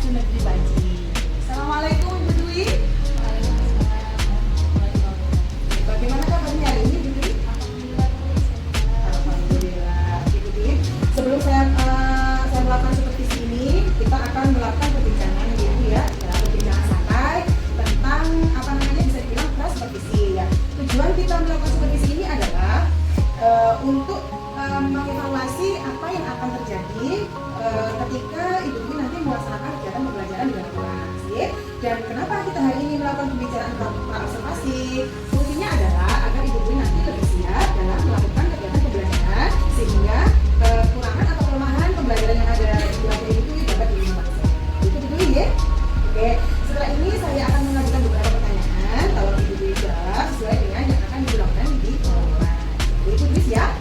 Satu Negeri Banci. Assalamualaikum Ibu Dwi. Bagaimana kabarnya hari ini Ibu Dwi? Alhamdulillah. Ibu Dwi, sebelum saya melakukan seperti ini, kita akan melakukan perbincangan gitu ya, perbincangan santai tentang apa namanya bisa dibilang supervisi ya. Tujuan kita melakukan supervisi ini adalah untuk mengevaluasi apa yang akan terjadi ketika Ibu Dwi nanti melaksanakan kegiatan pembelajaran di dalam kelas. Dan kenapa kita hari ini melakukan pembicaraan observasi? Fungsinya adalah agar Ibu Dwi nanti lebih siap dalam melakukan kegiatan pembelajaran sehingga kekurangan atau kelemahan pembelajaran yang ada di materi itu dapat diminimalisir. Itu dulu ya. Oke. Setelah ini saya akan mengajukan beberapa pertanyaan. Kalau Ibu Dwi jawab sesuai dengan yang akan dilakukan di kelas. Ibu Dwi siap?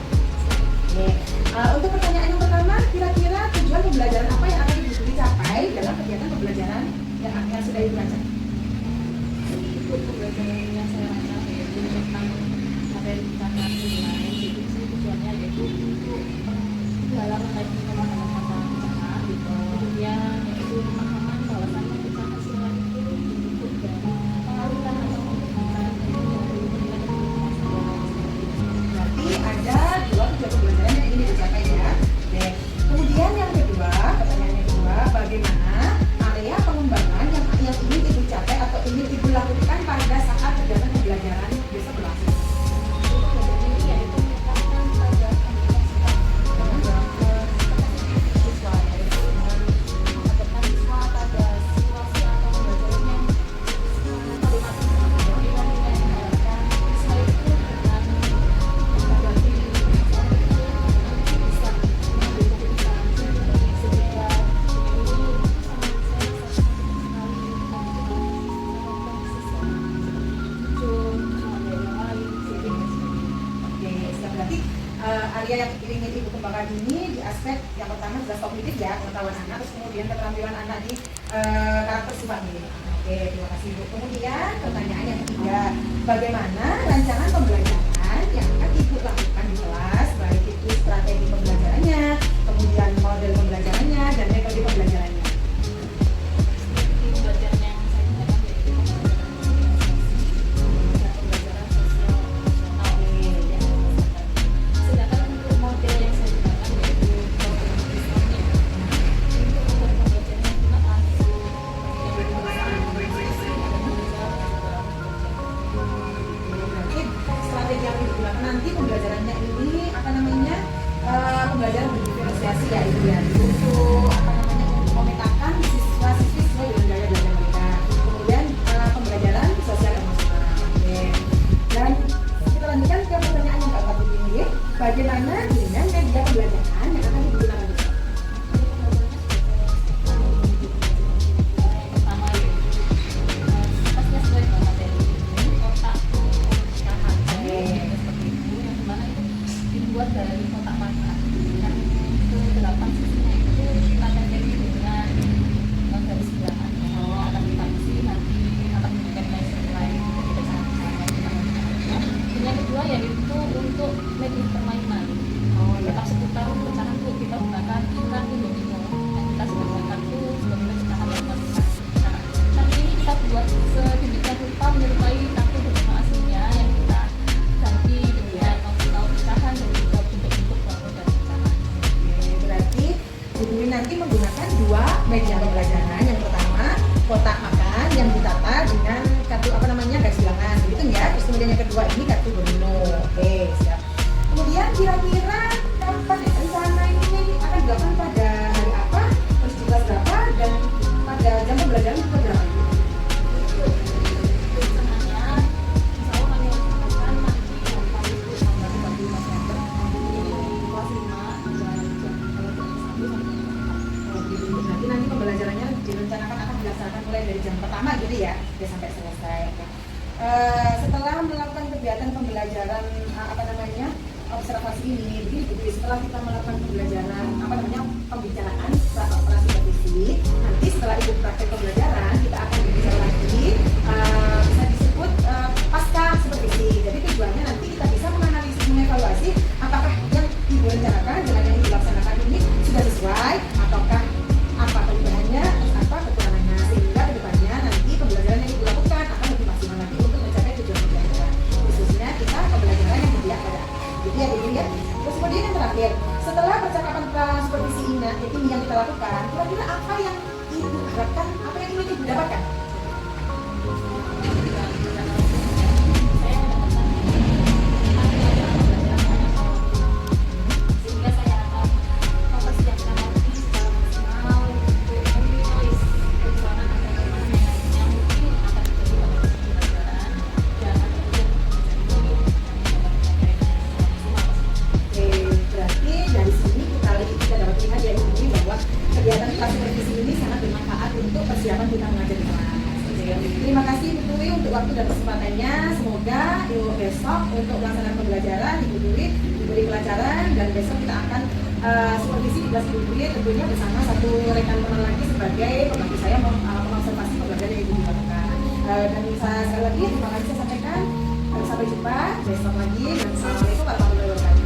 Oke. Untuk pertanyaan yang pertama, kira-kira tujuan pembelajaran apa yang akan Ibu Dwi capai dalam kegiatan pembelajaran yang sudah Ibu rancang? Itu pembelajaran yang saya rancang yaitu tentang materi percakapan lain. Jadi tujuannya yaitu untuk dalam lagi pemahaman kata bicara gitu. Kemudian yaitu pemahaman bahwasannya bicara silat itu bentuk dari pengaruhan atau pembentukan Berarti ada dua tujuan pembelajaran yang ingin dicapai ya. Oke. Kemudian yang kedua, pertanyaan yang kedua, bagaimana area pengembangan yang ingin Ibu capai atau ingin Ibu lakukan pada saat kegiatan pembelajaran besok berlangsung? yaitu meningkatkan pada siswa yaitu dengan mengajarkan siswa pada situasi atau pembelajaran yang kalimat dengan mengharapkan siswa itu dengan menghadapi bisa mengambil keputusan sehingga ini sangat saya sekali Oke, berarti area yang ingin Ibu kembangkan ini di aspek yang pertama jelas kognitif ya, pengetahuan anak, terus kemudian keterampilan anak di karakter sifat ini. Oke, terima kasih Ibu. Kemudian pertanyaan yang ketiga, bagaimana rancangan pembelajaran yang akan Ibu lakukan di kelas, baik itu strategi pembelajarannya, kemudian model pembelajarannya, dan metode pembelajarannya. di pembelajaran yang saya gunakan yaitu pembelajaran sosial emosional. Sedangkan untuk model yang saya gunakan yaitu model Islamnya. Untuk model pembelajaran yang gunakan Berarti strategi yang digunakan nanti pembelajarannya ini apa namanya pembelajaran berdiferensiasi ya Ibu ya, untuk apa namanya untuk memetakan siswa-siswi sesuai dengan gaya belajar mereka. Kemudian pembelajaran sosial emosional. Oke. Dan kita lanjutkan ke pertanyaan yang keempat ini. Bagaimana dengan media pembelajaran yang akan digunakan di sekolah? pertama yaitu sifatnya sesuai dengan materi ini kotak percakapan seperti itu yang dimana itu dibuat dari kotak warna dan ke-8 sisinya itu kita campuri dengan garis bilangan yang akan kita isi nanti akan memberikan nilai sesuai dari pecahan-pecahan dan yang kedua yaitu untuk media permainan tetap seputar pecahan itu kita gunakan ikan domino yang kita sudah gunakan itu sebagai pecahan yang masing-masing. Nah, nanti kita buat sedemikian rupa menyerupai kartu domino aslinya yang kita ganti dengan nominal pecahan dan juga bentuk-bentuk bangun dari pecahan. Oke, berarti Bu Dwi nanti menggunakan dua media pembelajaran. Yang pertama kotak makan yang ditata dengan kartu apa namanya garis bilangan, begitu ya. Terus kemudian yang kedua ini kartu domino. Oke, siap. Kemudian kira-kira kapan rencana ini akan dilakukan pada hari apa, terus jumlah berapa, dan pada jam pembelajaran juga berapa? Rencananya insya Allah kami laksanakan nanti hari Kamis tanggal 30 November di kelas 5 dan jam 1 sampai jam 4. Oh, gitu. Berarti nanti pembelajarannya direncanakan akan dilaksanakan mulai dari jam pertama gitu ya, sampai selesai. Oke. Setelah melakukan kegiatan pembelajaran apa namanya observasi ini, begini setelah kita melakukan pembelajaran apa namanya pembicaraan operasi supervisi, nanti setelah Ibu praktek pembelajaran kita akan berbicara lagi, bisa disebut pasca supervisi. Jadi tujuannya nanti kita bisa menganalisis, mengevaluasi apakah yang Ibu rencanakan dengan yang dilaksanakan ini sudah sesuai ataukah apa perubahannya, apa yang ibu harapkan, apa yang ingin ibu dapatkan? Sehingga saya akan mempersiapkan diri secara maksimal untuk menulis rencana agama yang mungkin akan terjadi pada pembelajaran dan akan Oke, berarti dari sini kita dapat lihat ya ibu bahwa kegiatan kelas supervisi ini sangat bermanfaat untuk persiapan kita mengajar di kelas. Terima kasih Ibu Dwi untuk waktu dan kesempatannya. Semoga besok untuk pelaksanaan pembelajaran Ibu Dwi diberi pelajaran dan besok kita akan supervisi di kelas Ibu Dwi tentunya bersama satu rekan teman lagi sebagai pembantu saya mengobservasi pembelajaran yang Ibu Dwi lakukan. Dan saya sekali lagi terima kasih saya sampaikan. Sampai jumpa besok lagi dan assalamualaikum warahmatullahi wabarakatuh.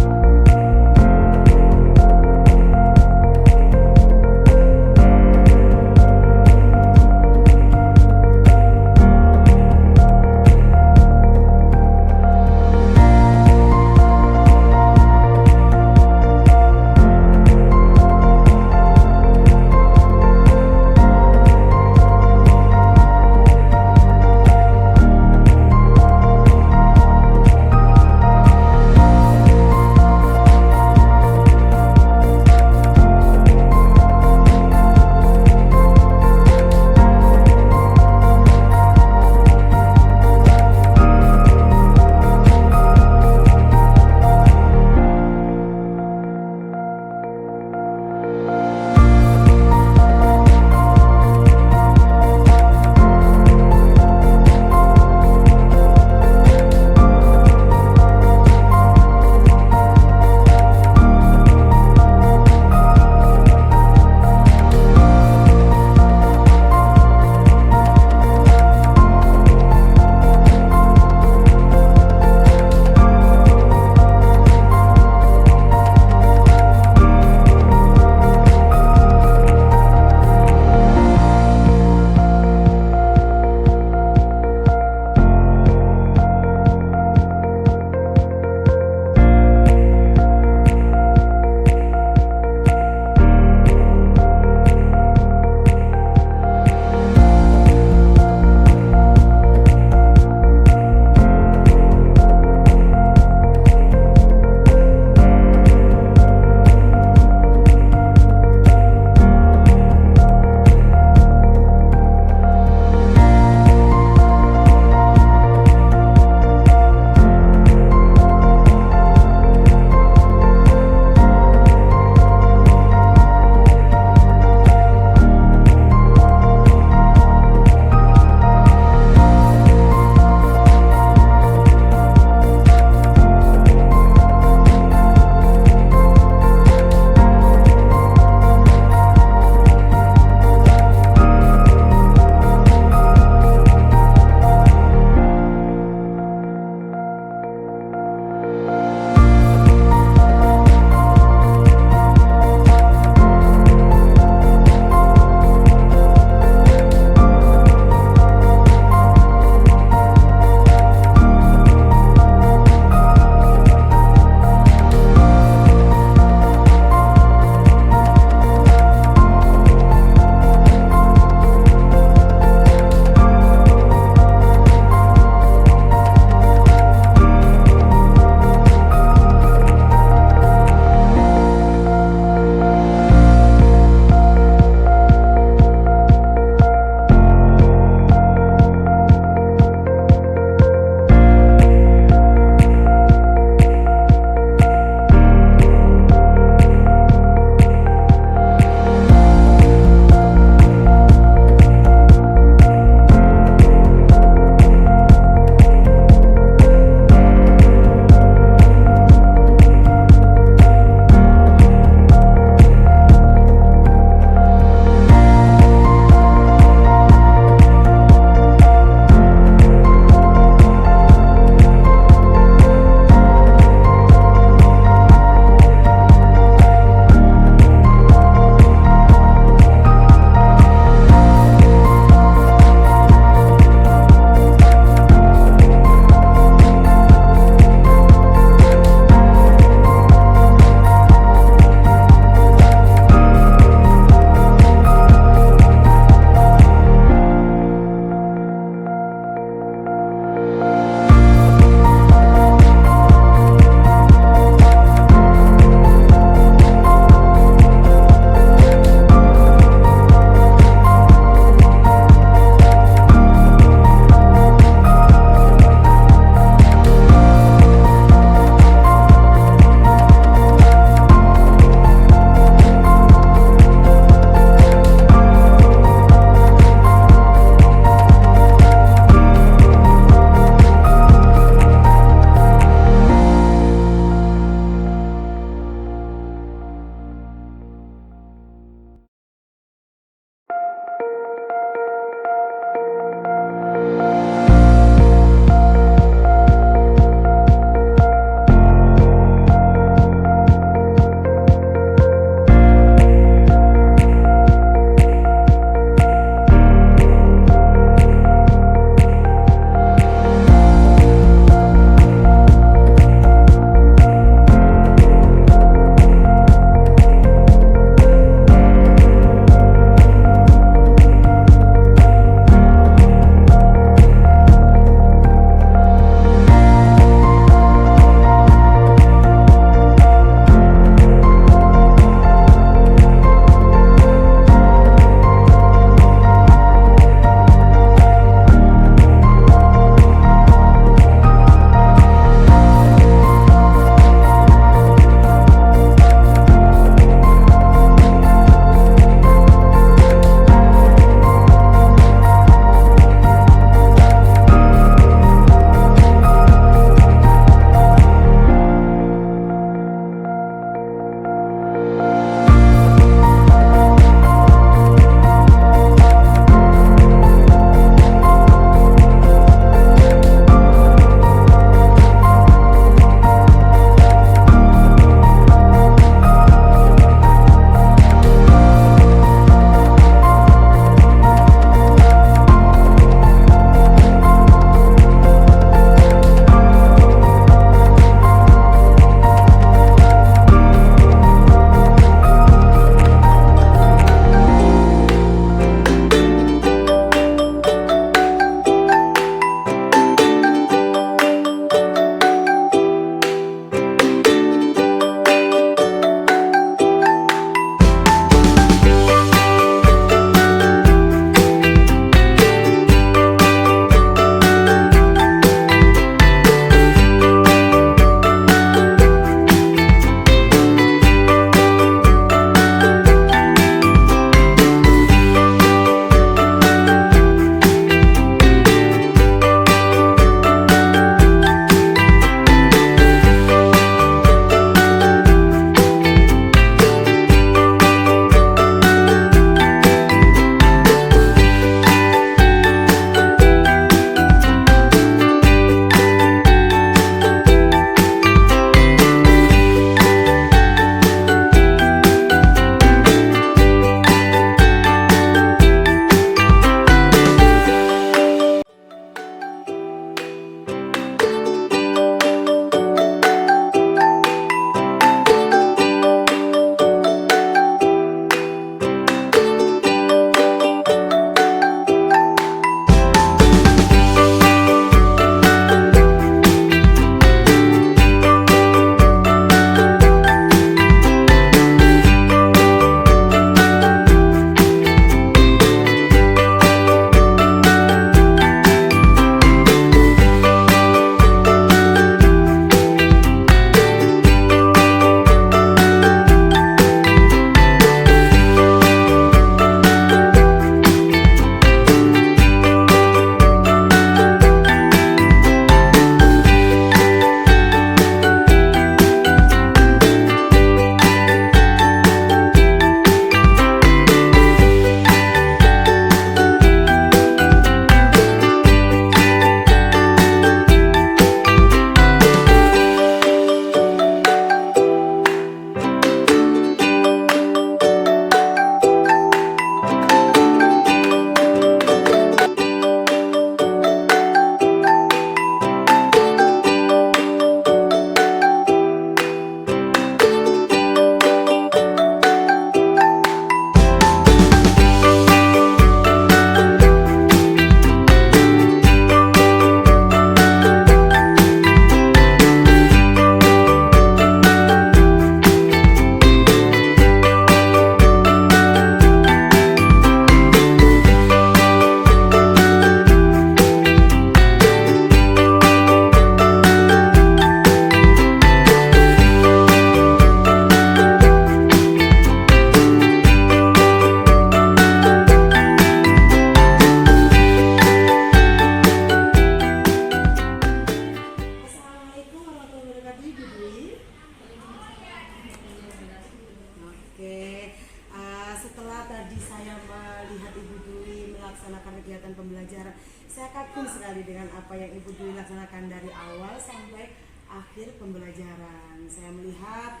melaksanakan kegiatan pembelajaran. Saya kagum sekali dengan apa yang Ibu Dwi laksanakan dari awal sampai akhir pembelajaran. Saya melihat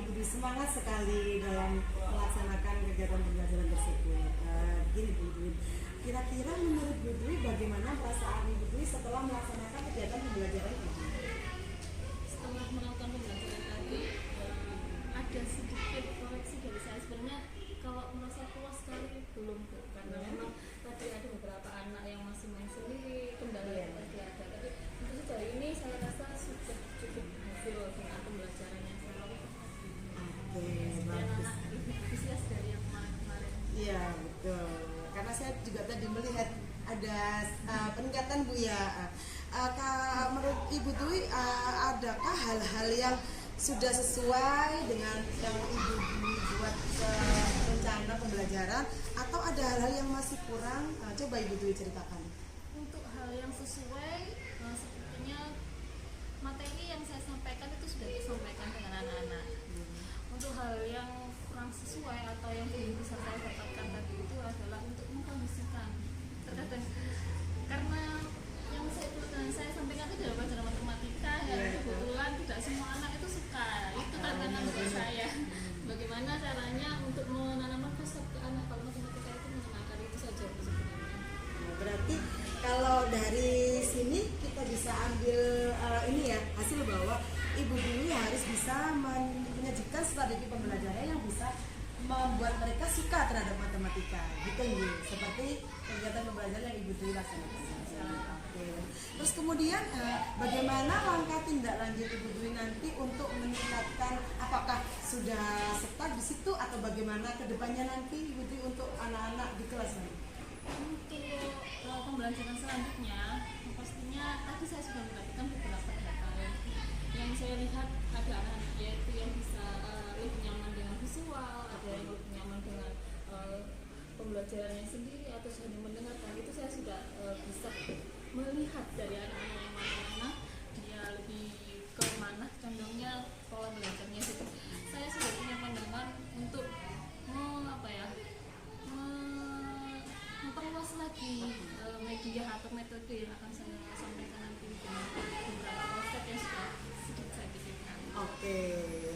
Ibu Dwi semangat sekali dalam melaksanakan kegiatan pembelajaran tersebut. Begini Bu Dwi, kira-kira menurut Bu Dwi bagaimana perasaan Ibu Dwi setelah melaksanakan kegiatan pembelajaran ini? Setelah melakukan pembelajaran tadi, ada sedikit koreksi dari saya. Sebenarnya kalau merasa puas sekali belum Bu, karena memang tadi ada beberapa anak yang masih main sendiri, kendala yang tadi ada. Tapi untuk sejauh ini saya rasa sudah cukup hasil dengan pembelajaran yang saya lakukan. Oke, Dan bagus. anak lebih antusias dari yang kemarin-kemarin. Iya betul. Karena saya juga tadi melihat ada peningkatan Bu ya. Menurut Ibu Dwi, adakah hal-hal yang sudah sesuai dengan yang Ibu Dwi buat rencana pembelajaran, atau ada hal-hal yang masih kurang? Coba Ibu Dwi ceritakan. Untuk hal yang sesuai, sepertinya materi yang saya sampaikan itu sudah disampaikan dengan anak-anak. Untuk hal yang kurang sesuai atau yang belum bisa saya dapatkan tadi itu adalah untuk mengkondisikan. Terkadang karena yang saya sampaikan itu dalam pelajaran matematika, yang kebetulan tidak semua anak itu suka. Itu tantangan buat saya. Bagaimana caranya untuk menanamkan konsep ke anak kalau matematika itu menyenangkan, itu saja sebenarnya. Berarti kalau dari sini kita bisa ambil ini ya, hasil bahwa Ibu Dwi harus bisa menyajikan strategi pembelajaran yang bisa membuat mereka suka terhadap matematika, gitu nih. Seperti kegiatan pembelajaran yang Ibu Dwi laksanakan. Oke. Terus kemudian bagaimana langkah tindak lanjut Ibu Dwi nanti untuk meningkatkan, apakah sudah start di situ atau bagaimana kedepannya nanti Ibu Dwi untuk anak-anak di kelas ini? Untuk pembelajaran selanjutnya, pastinya tadi saya sudah mendapatkan beberapa data yang saya lihat ada anak-anak yaitu yang bisa lebih nyaman dengan visual, ada yang lebih nyaman dengan pembelajarannya sendiri atau hanya mendengarkan. Itu saya sudah bisa melihat dari anak-anak yang mana dia lebih ke mana condongnya pola belajarnya itu. Saya sudah punya pandangan untuk memperluas lagi media atau metode yang akan saya sampaikan nanti dengan beberapa konsep yang sudah sedikit saya pikirkan. Oke,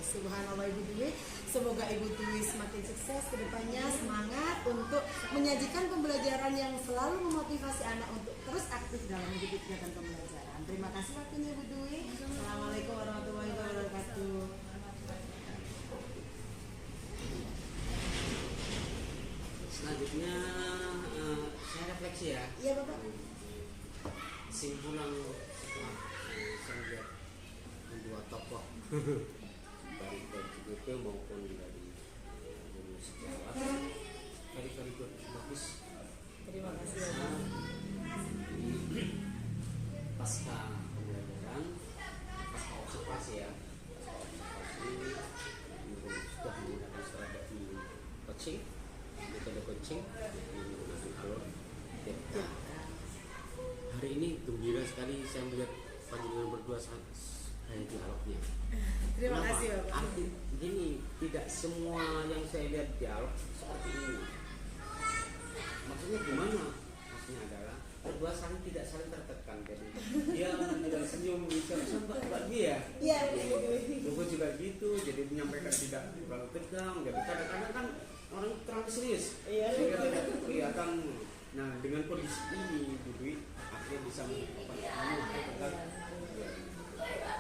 subhanallah Ibu Dwi. Semoga Ibu Dwi semakin sukses ke depannya, semangat untuk menyajikan pembelajaran yang selalu memotivasi anak untuk terus aktif dalam mengikuti kegiatan pembelajaran. Terima kasih waktunya Ibu Dwi. Assalamualaikum warahmatullahi wabarakatuh. Selanjutnya saya refleksi ya. Iya Bapak. Simpulan setelah saya lihat dua tokoh baik dari GP maupun dari sejawat, very good, bagus. Terima kasih Bapak. Pasca pembelajaran, pasca observasi ya, sudah menggunakan strategi coaching, metode coaching menggunakan alur depth. Hari ini gembira sekali saya melihat panjenengan berdua kayak dialognya. Terima kasih Bapak. Arti gini, tidak semua yang saya lihat dialog seperti ini. Maksudnya gimana? Maksudnya adalah berdua tidak saling tertekan. Jadi dia tidak senyum mbak dia. Iya. Gue juga gitu. Jadi menyampaikan tidak terlalu tegang. Jadi kadang-kadang kan orang terlalu serius. Iya. Sehingga tidak kelihatan. Nah dengan kondisi ini, Dwi akhirnya bisa mengumpulkan.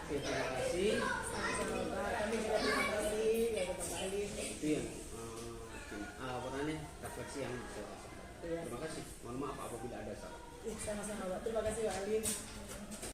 Oke, terima kasih. Kami juga terima kasih ya Bapak Alif. Itu yang refleksi yang saya rasakan. Iya. Terima kasih. Mohon maaf apabila ada salah. Sama-sama Pak. Terima kasih Pak Alif.